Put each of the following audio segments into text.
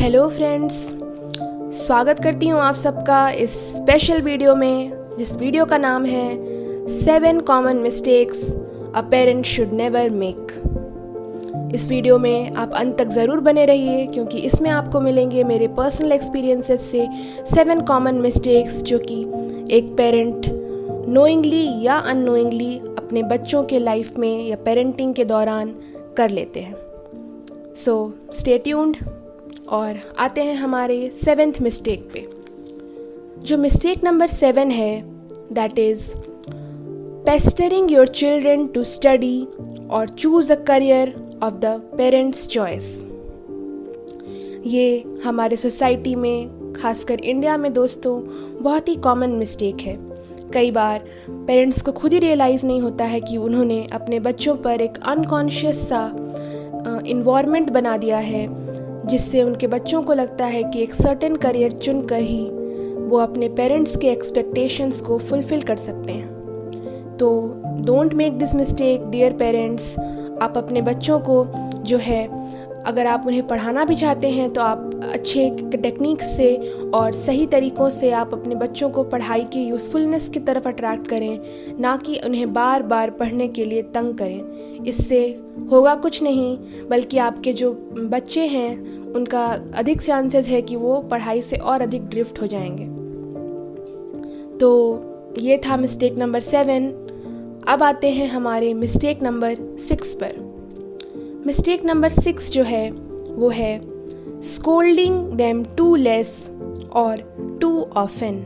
Hello friends, स्वागत करती हूँ आप सबका इस स्पेशल वीडियो में, जिस वीडियो का नाम है 7 common mistakes a parent should never make. इस वीडियो में आप अंत तक ज़रूर बने रहिए, क्योंकि इसमें आपको मिलेंगे मेरे पर्सनल एक्सपीरियंसेस से 7 कॉमन मिस्टेक्स जो कि एक पेरेंट नोइंगली या अननोइंगली अपने बच्चों के लाइफ में या पेरेंटिंग के दौरान कर लेते हैं। So stay tuned. और आते हैं हमारे 7th मिस्टेक पे। जो मिस्टेक नंबर 7 है, that is pestering your children to study और choose a career of the parents choice. ये हमारे सोसाइटी में, खासकर इंडिया में दोस्तों, बहुत ही कॉमन मिस्टेक है। कई बार पेरेंट्स को खुद ही रियलाइज़ नहीं होता है कि उन्होंने अपने बच्चों पर एक अनकॉन्शियस सा इन्वायरमेंट बना दिया है, जिससे उनके बच्चों को लगता है कि एक सर्टेन करियर चुनकर ही वो अपने पेरेंट्स के एक्सपेक्टेशंस को फुलफिल कर सकते हैं। तो don't make this mistake dear parents. आप अपने बच्चों को जो है, अगर आप उन्हें पढ़ाना भी चाहते हैं तो आप अच्छे टेक्निक्स से और सही तरीक़ों से आप अपने बच्चों को पढ़ाई की यूज़फुलनेस की तरफ अट्रैक्ट करें, ना कि उन्हें बार बार पढ़ने के लिए तंग करें। इससे होगा कुछ नहीं, बल्कि आपके जो बच्चे हैं उनका अधिक चांसेस है कि वो पढ़ाई से और अधिक ड्रिफ्ट हो जाएंगे। तो ये था मिस्टेक नंबर 7। अब आते हैं हमारे मिस्टेक नंबर 6 पर। मिस्टेक नंबर 6 जो है वो है स्कोल्डिंग देम टू लेस और too often.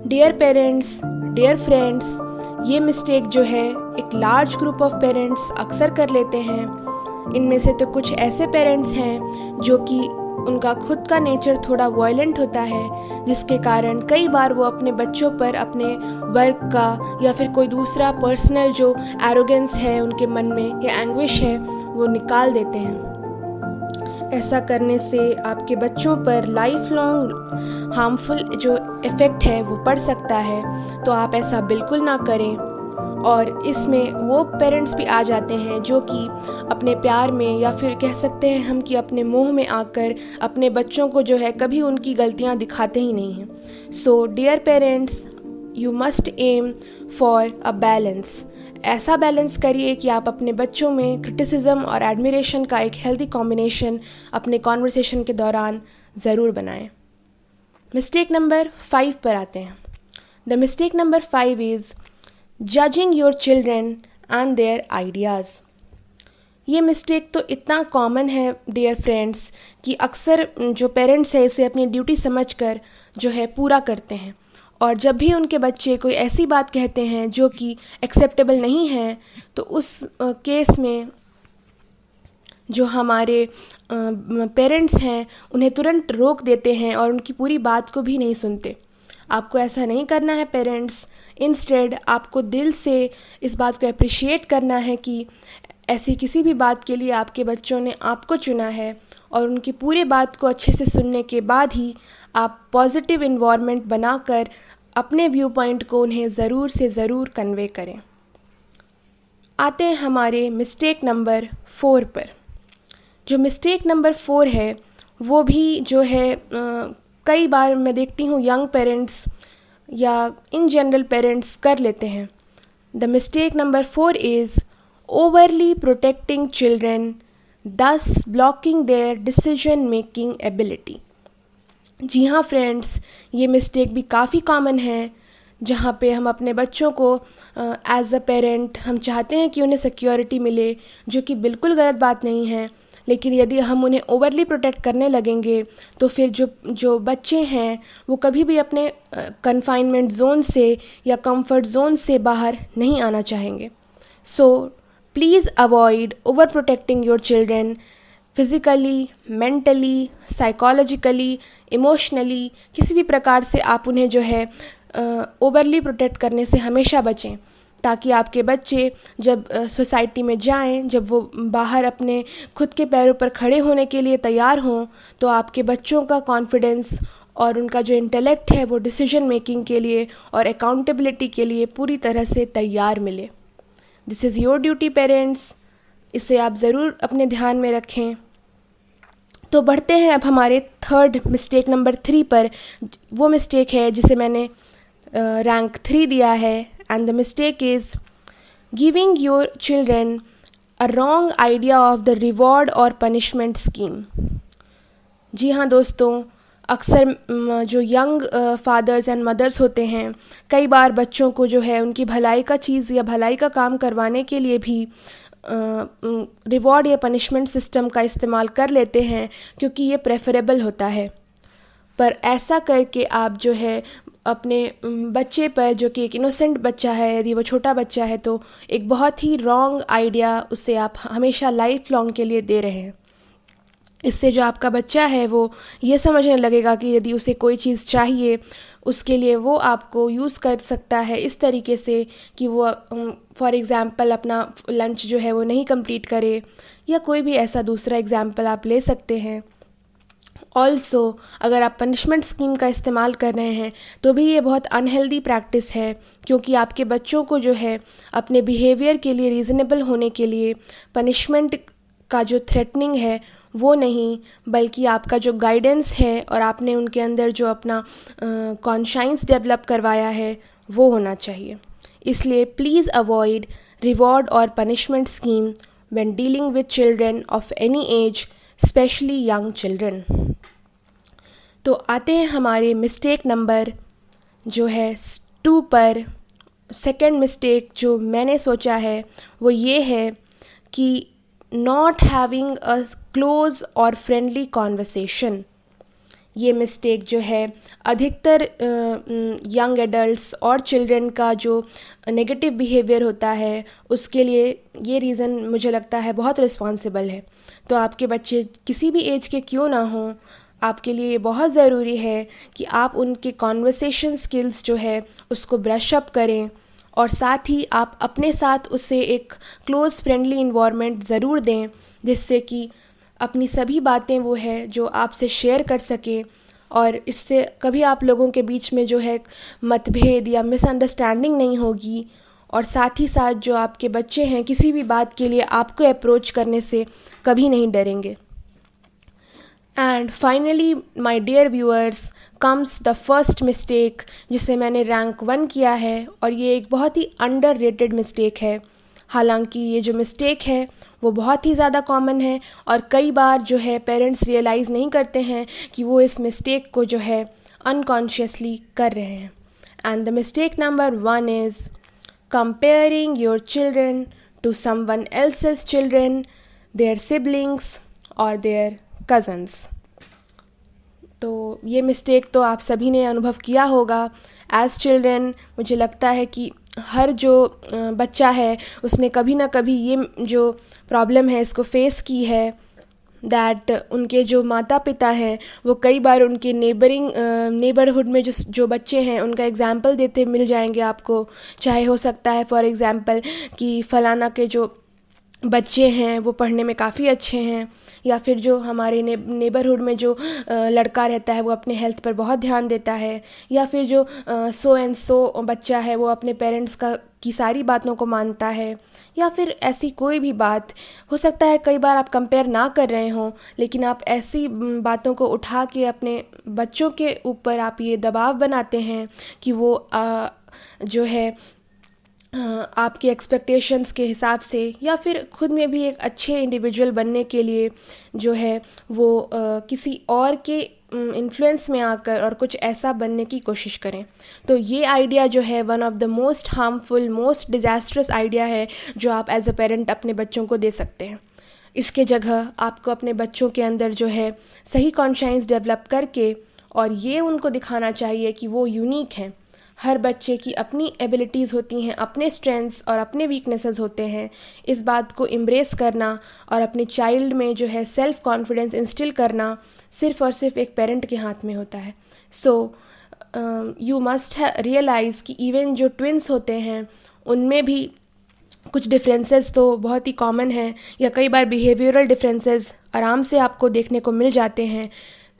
Dear parents, dear friends, ये मिस्टेक जो है एक लार्ज ग्रुप ऑफ पेरेंट्स अक्सर कर लेते हैं। इनमें से तो कुछ ऐसे पेरेंट्स हैं जो कि उनका खुद का नेचर थोड़ा वायलेंट होता है, जिसके कारण कई बार वो अपने बच्चों पर अपने वर्क का या फिर कोई दूसरा पर्सनल जो एरोगेंस है उनके मन में या एंग्विश है वो निकाल देते हैं। ऐसा करने से आपके बच्चों पर लाइफ लॉन्ग हार्मफुल जो इफ़ेक्ट है वो पड़ सकता है। तो आप ऐसा बिल्कुल ना करें। और इसमें वो पेरेंट्स भी आ जाते हैं जो कि अपने प्यार में, या फिर कह सकते हैं हम कि अपने मोह में आकर अपने बच्चों को जो है कभी उनकी गलतियां दिखाते ही नहीं हैं। So dear parents, you must aim for a balance. ऐसा बैलेंस करिए कि आप अपने बच्चों में क्रिटिसिज्म और एडमिरेशन का एक हेल्दी कॉम्बिनेशन अपने कॉन्वर्सेशन के दौरान ज़रूर बनाएं। मिस्टेक नंबर 5 पर आते हैं। The mistake number 5 is judging your children and there ideas. ये मिस्टेक तो इतना कॉमन है डियर फ्रेंड्स कि अक्सर जो पेरेंट्स है इसे अपनी ड्यूटी समझकर जो है पूरा करते हैं। और जब भी उनके बच्चे कोई ऐसी बात कहते हैं जो कि एक्सेप्टेबल नहीं है, तो उस केस में जो हमारे पेरेंट्स हैं उन्हें तुरंत रोक देते हैं और उनकी पूरी बात को भी नहीं सुनते। आपको ऐसा नहीं करना है पेरेंट्स। इंस्टेड आपको दिल से इस बात को अप्रिशिएट करना है कि ऐसी किसी भी बात के लिए आपके बच्चों ने आपको चुना है, और उनकी पूरी बात को अच्छे से सुनने के बाद ही आप पॉजिटिव इन्वायरमेंट बनाकर अपने व्यू पॉइंट को उन्हें ज़रूर से ज़रूर कन्वे करें। आते हैं हमारे मिस्टेक नंबर 4 पर। जो मिस्टेक नंबर 4 है वो भी जो है कई बार मैं देखती हूँ यंग पेरेंट्स या इन जनरल पेरेंट्स कर लेते हैं। The mistake number 4 is overly protecting children, thus blocking their decision making ability. जी हाँ फ्रेंड्स, ये मिस्टेक भी काफ़ी कॉमन है, जहाँ पे हम अपने बच्चों को एज अ पेरेंट हम चाहते हैं कि उन्हें सिक्योरिटी मिले, जो कि बिल्कुल गलत बात नहीं है। लेकिन यदि हम उन्हें ओवरली प्रोटेक्ट करने लगेंगे तो फिर जो बच्चे हैं वो कभी भी अपने कन्फाइनमेंट जोन से या कंफर्ट जोन से बाहर नहीं आना चाहेंगे। So please avoid over protecting your children physically, mentally, psychologically, emotionally. किसी भी प्रकार से आप उन्हें जो है ओवरली प्रोटेक्ट करने से हमेशा बचें, ताकि आपके बच्चे जब सोसाइटी में जाएं, जब वो बाहर अपने खुद के पैरों पर खड़े होने के लिए तैयार हों, तो आपके बच्चों का कॉन्फिडेंस और उनका जो इंटेलेक्ट है वो डिसीजन मेकिंग के लिए और अकाउंटेबिलिटी के लिए पूरी तरह से तैयार मिले। This is your duty parents. इसे आप ज़रूर अपने ध्यान में रखें। तो बढ़ते हैं अब हमारे थर्ड मिस्टेक नंबर 3 पर। वो मिस्टेक है जिसे मैंने रैंक 3 दिया है, and the mistake is giving your children a wrong idea of the reward और पनिशमेंट स्कीम। जी हाँ दोस्तों, अक्सर जो यंग फादर्स एंड मदर्स होते हैं, कई बार बच्चों को जो है उनकी भलाई का चीज़ या भलाई का काम करवाने के लिए भी रिवॉर्ड या पनिशमेंट सिस्टम का इस्तेमाल कर लेते हैं, क्योंकि ये प्रेफरेबल होता है। पर ऐसा करके आप जो है अपने बच्चे पर, जो कि एक इनोसेंट बच्चा है, यदि वो छोटा बच्चा है, तो एक बहुत ही रॉन्ग आइडिया उसे आप हमेशा लाइफ लॉन्ग के लिए दे रहे हैं। इससे जो आपका बच्चा है वो ये समझने लगेगा कि यदि उसे कोई चीज़ चाहिए, उसके लिए वो आपको यूज़ कर सकता है इस तरीके से कि वो फॉर एग्ज़ाम्पल अपना लंच जो है वो नहीं कंप्लीट करे, या कोई भी ऐसा दूसरा एग्ज़ाम्पल आप ले सकते हैं। ऑल्सो अगर आप पनिशमेंट स्कीम का इस्तेमाल कर रहे हैं तो भी ये बहुत अनहेल्दी प्रैक्टिस है, क्योंकि आपके बच्चों को जो है अपने बिहेवियर के लिए रीज़नेबल होने के लिए पनिशमेंट का जो थ्रेटनिंग है वो नहीं, बल्कि आपका जो गाइडेंस है और आपने उनके अंदर जो अपना कॉन्शाइंस डेवलप करवाया है वो होना चाहिए। इसलिए प्लीज़ अवॉइड रिवॉर्ड और punishment scheme when dealing with children of any as, specially young children. तो आते हैं हमारे मिस्टेक नंबर जो है 2 पर। सेकंड मिस्टेक जो मैंने सोचा है वो ये है कि नॉट हैविंग अ क्लोज और फ्रेंडली कॉन्वर्सेशन। ये मिस्टेक जो है अधिकतर यंग एडल्ट्स और चिल्ड्रन का जो नेगेटिव बिहेवियर होता है उसके लिए ये रीज़न मुझे लगता है बहुत रिस्पॉन्सिबल है। तो आपके बच्चे किसी भी एज के क्यों ना हों, आपके लिए बहुत ज़रूरी है कि आप उनके कॉन्वर्सेशन स्किल्स जो है उसको ब्रश अप करें, और साथ ही आप अपने साथ उसे एक क्लोज़ फ्रेंडली इन्वायरमेंट ज़रूर दें, जिससे कि अपनी सभी बातें वो है जो आपसे शेयर कर सके, और इससे कभी आप लोगों के बीच में जो है मतभेद या मिसअंडरस्टैंडिंग नहीं होगी। और साथ ही साथ जो आपके बच्चे हैं किसी भी बात के लिए आपको अप्रोच करने से कभी नहीं डरेंगे। And finally my dear viewers comes the first mistake जिसे मैंने रैंक 1 किया है, और ये एक बहुत ही अंडररेटेड मिस्टेक है। हालांकि ये जो मिस्टेक है वो बहुत ही ज़्यादा कॉमन है, और कई बार जो है पेरेंट्स रियलाइज़ नहीं करते हैं कि वो इस मिस्टेक को जो है अनकॉन्शियसली कर रहे हैं। And the mistake number 1 is comparing your children to someone else's children, their siblings और देयर कज़न्स। तो ये मिस्टेक तो आप सभी ने अनुभव किया होगा। एज चिल्ड्रन मुझे लगता है कि हर जो बच्चा है उसने कभी ना कभी ये जो प्रॉब्लम है इसको फेस की है, दैट उनके जो माता पिता हैं वो कई बार उनके नेबरहुड में जो बच्चे हैं उनका एग्जाम्पल देते मिल जाएंगे आपको। चाहे हो सकता है फॉर एग्ज़ाम्पल कि फ़लाना के जो बच्चे हैं वो पढ़ने में काफ़ी अच्छे हैं, या फिर जो हमारे नेबरहुड में जो लड़का रहता है वो अपने हेल्थ पर बहुत ध्यान देता है, या फिर जो सो एंड सो बच्चा है वो अपने पेरेंट्स की सारी बातों को मानता है, या फिर ऐसी कोई भी बात हो सकता है। कई बार आप कंपेयर ना कर रहे हों, लेकिन आप ऐसी बातों को उठा के अपने बच्चों के ऊपर आप ये दबाव बनाते हैं कि वो जो है आपके एक्सपेक्टेशंस के हिसाब से, या फिर खुद में भी एक अच्छे इंडिविजुअल बनने के लिए जो है वो किसी और के इन्फ्लुएंस में आकर और कुछ ऐसा बनने की कोशिश करें। तो ये आइडिया जो है one of the most harmful, most disastrous idea है जो आप एज अ पेरेंट अपने बच्चों को दे सकते हैं। इसके जगह आपको अपने बच्चों के अंदर जो है सही कॉन्शियस डेवलप करके और ये उनको दिखाना चाहिए कि वो यूनिक हैं। हर बच्चे की अपनी एबिलिटीज़ होती हैं, अपने स्ट्रेंथ्स और अपने वीकनेसेस होते हैं। इस बात को एम्ब्रेस करना और अपने चाइल्ड में जो है सेल्फ कॉन्फिडेंस इंस्टिल करना सिर्फ़ और सिर्फ एक पेरेंट के हाथ में होता है। सो यू मस्ट रियलाइज़ कि इवन जो ट्विंस होते हैं उनमें भी कुछ डिफरेंसेस तो बहुत ही कॉमन है, या कई बार बिहेवियरल डिफरेंसेस आराम से आपको देखने को मिल जाते हैं।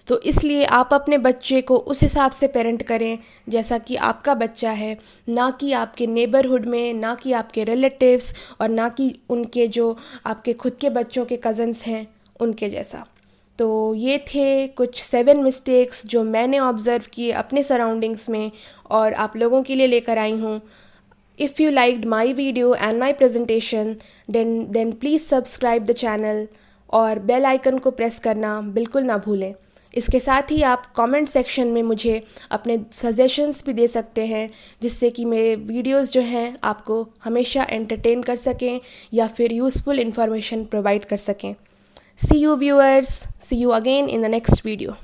तो इसलिए आप अपने बच्चे को उस हिसाब से पेरेंट करें जैसा कि आपका बच्चा है, ना कि आपके नेबरहुड में, ना कि आपके रिलेटिव्स, और ना कि उनके जो आपके खुद के बच्चों के कज़न्स हैं उनके जैसा। तो ये थे कुछ 7 मिस्टेक्स जो मैंने ऑब्ज़र्व किए अपने सराउंडिंग्स में और आप लोगों के लिए लेकर आई हूँ। If you liked my video and my presentation, then please subscribe the channel और बेल आइकन को प्रेस करना बिल्कुल ना भूलें। इसके साथ ही आप कमेंट सेक्शन में मुझे अपने सजेशंस भी दे सकते हैं, जिससे कि मेरे वीडियोस जो हैं आपको हमेशा एंटरटेन कर सकें या फिर यूज़फुल इंफॉर्मेशन प्रोवाइड कर सकें। See you viewers, see you again in the next video.